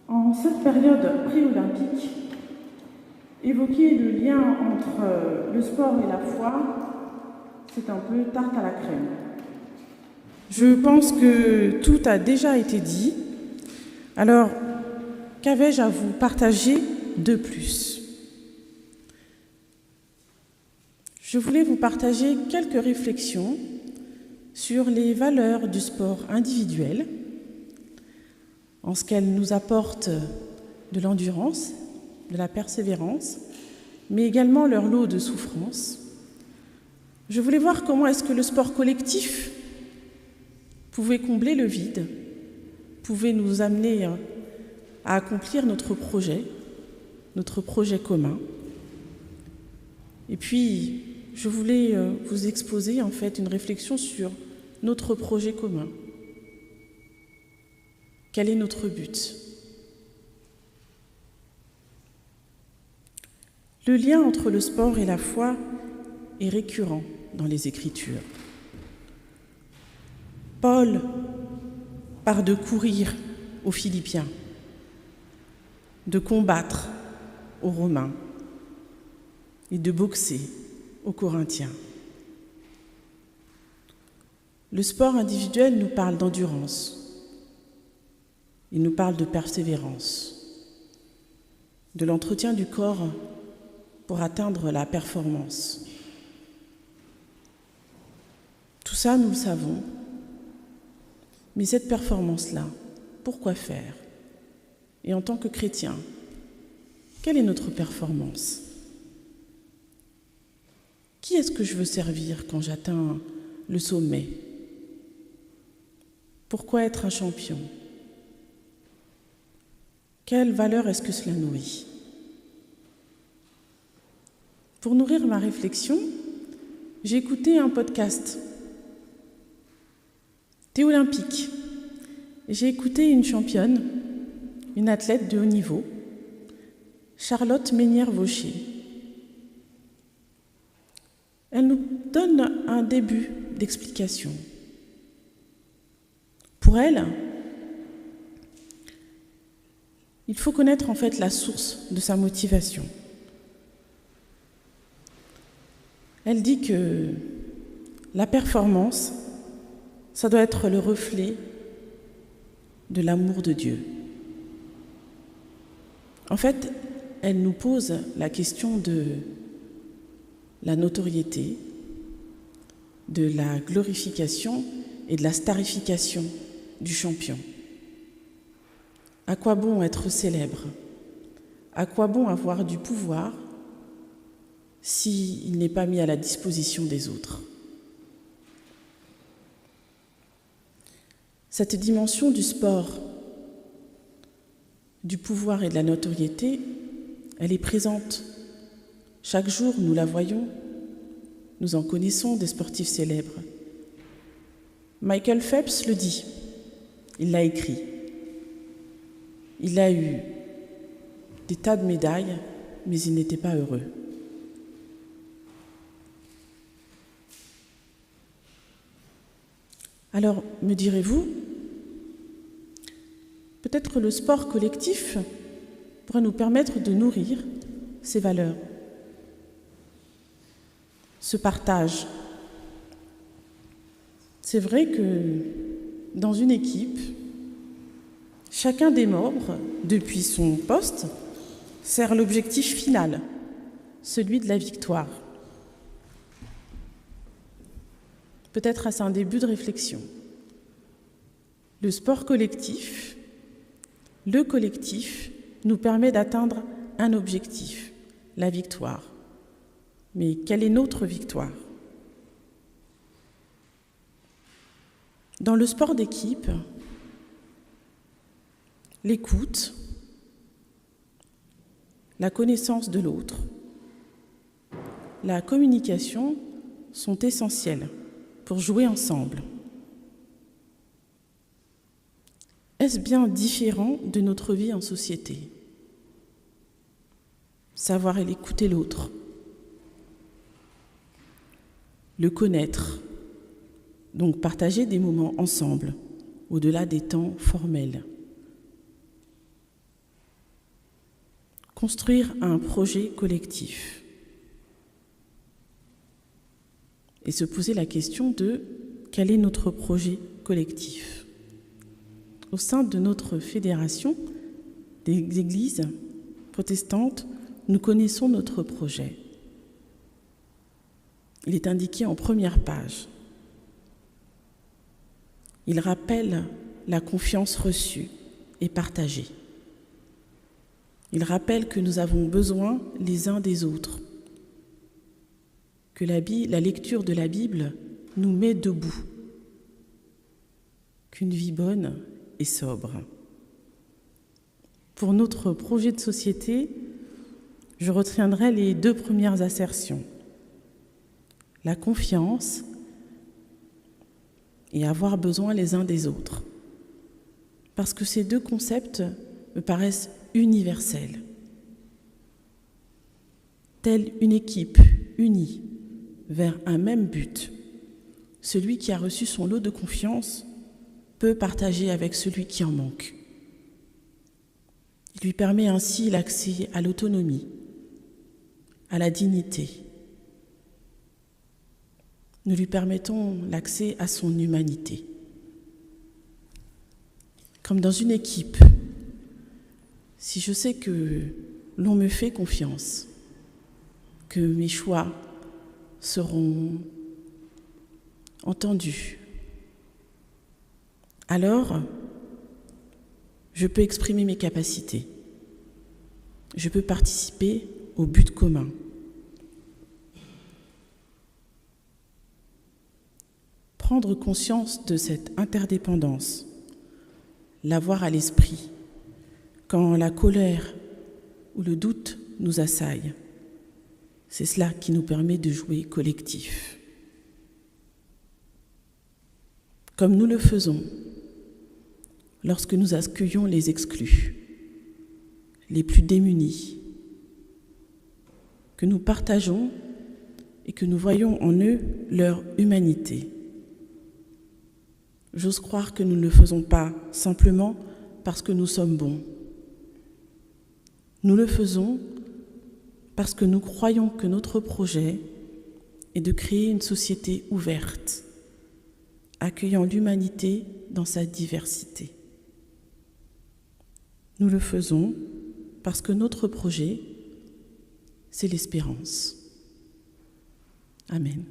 En cette période pré-olympique, évoquer le lien entre le sport et la foi, c'est un peu tarte à la crème. Je pense que tout a déjà été dit. Alors, qu'avais-je à vous partager de plus? Je voulais vous partager quelques réflexions sur les valeurs du sport individuel, en ce qu'elle nous apporte de l'endurance, de la persévérance, mais également leur lot de souffrance. Je voulais voir comment est-ce que le sport collectif pouvait combler le vide, pouvait nous amener à accomplir notre projet commun. Et puis, je voulais vous exposer en fait une réflexion sur notre projet commun. Quel est notre but? Le lien entre le sport et la foi est récurrent dans les Écritures. Paul part de courir aux Philippiens, de combattre aux Romains et de boxer aux Corinthiens. Le sport individuel nous parle d'endurance, il nous parle de persévérance, de l'entretien du corps pour atteindre la performance. Tout ça, nous le savons. Mais cette performance-là, pourquoi faire? Et en tant que chrétien, quelle est notre performance? Qui est-ce que je veux servir quand j'atteins le sommet? Pourquoi être un champion? Quelle valeur est-ce que cela nourrit? Pour nourrir ma réflexion, j'ai écouté un podcast Théolympique. J'ai écouté une championne, une athlète de haut niveau, Charlotte Ménière-Vaucher. Elle nous donne un début d'explication. Pour elle, il faut connaître en fait la source de sa motivation. Elle dit que la performance, ça doit être le reflet de l'amour de Dieu. En fait, elle nous pose la question de la notoriété, de la glorification et de la starification du champion. À quoi bon être célèbre? À quoi bon avoir du pouvoir s'il n'est pas mis à la disposition des autres? Cette dimension du sport, du pouvoir et de la notoriété, elle est présente. Chaque jour, nous la voyons, nous en connaissons des sportifs célèbres. Michael Phelps le dit, il l'a écrit. Il a eu des tas de médailles, mais il n'était pas heureux. Alors, me direz-vous, peut-être le sport collectif pourrait nous permettre de nourrir ces valeurs, ce partage. C'est vrai que dans une équipe, chacun des membres, depuis son poste, sert l'objectif final, celui de la victoire. Peut-être est-ce un début de réflexion. Le sport collectif, le collectif, nous permet d'atteindre un objectif, la victoire. Mais quelle est notre victoire? Dans le sport d'équipe, l'écoute, la connaissance de l'autre, la communication sont essentielles pour jouer ensemble. Est-ce bien différent de notre vie en société? Savoir écouter l'autre, le connaître, donc partager des moments ensemble, au-delà des temps formels. construire un projet collectif et se poser la question de quel est notre projet collectif. Au sein de notre fédération des églises protestantes, nous connaissons notre projet. Il est indiqué en première page. Il rappelle la confiance reçue et partagée. Il rappelle que nous avons besoin les uns des autres, que la lecture de la Bible nous met debout, qu'une vie bonne et sobre. Pour notre projet de société, je retiendrai les 2 premières assertions. La confiance et avoir besoin les uns des autres. Parce que ces 2 concepts me paraissent universels. Telle une équipe unie vers un même but, celui qui a reçu son lot de confiance peut partager avec celui qui en manque. Il lui permet ainsi l'accès à l'autonomie, à la dignité. Nous lui permettons l'accès à son humanité. Comme dans une équipe, si je sais que l'on me fait confiance, que mes choix seront entendus, alors je peux exprimer mes capacités, je peux participer au but commun. Prendre conscience de cette interdépendance, l'avoir à l'esprit, quand la colère ou le doute nous assaillent, c'est cela qui nous permet de jouer collectif. Comme nous le faisons lorsque nous accueillons les exclus, les plus démunis, que nous partageons et que nous voyons en eux leur humanité. J'ose croire que nous ne le faisons pas simplement parce que nous sommes bons. Nous le faisons parce que nous croyons que notre projet est de créer une société ouverte, accueillant l'humanité dans sa diversité. Nous le faisons parce que notre projet, c'est l'espérance. Amen.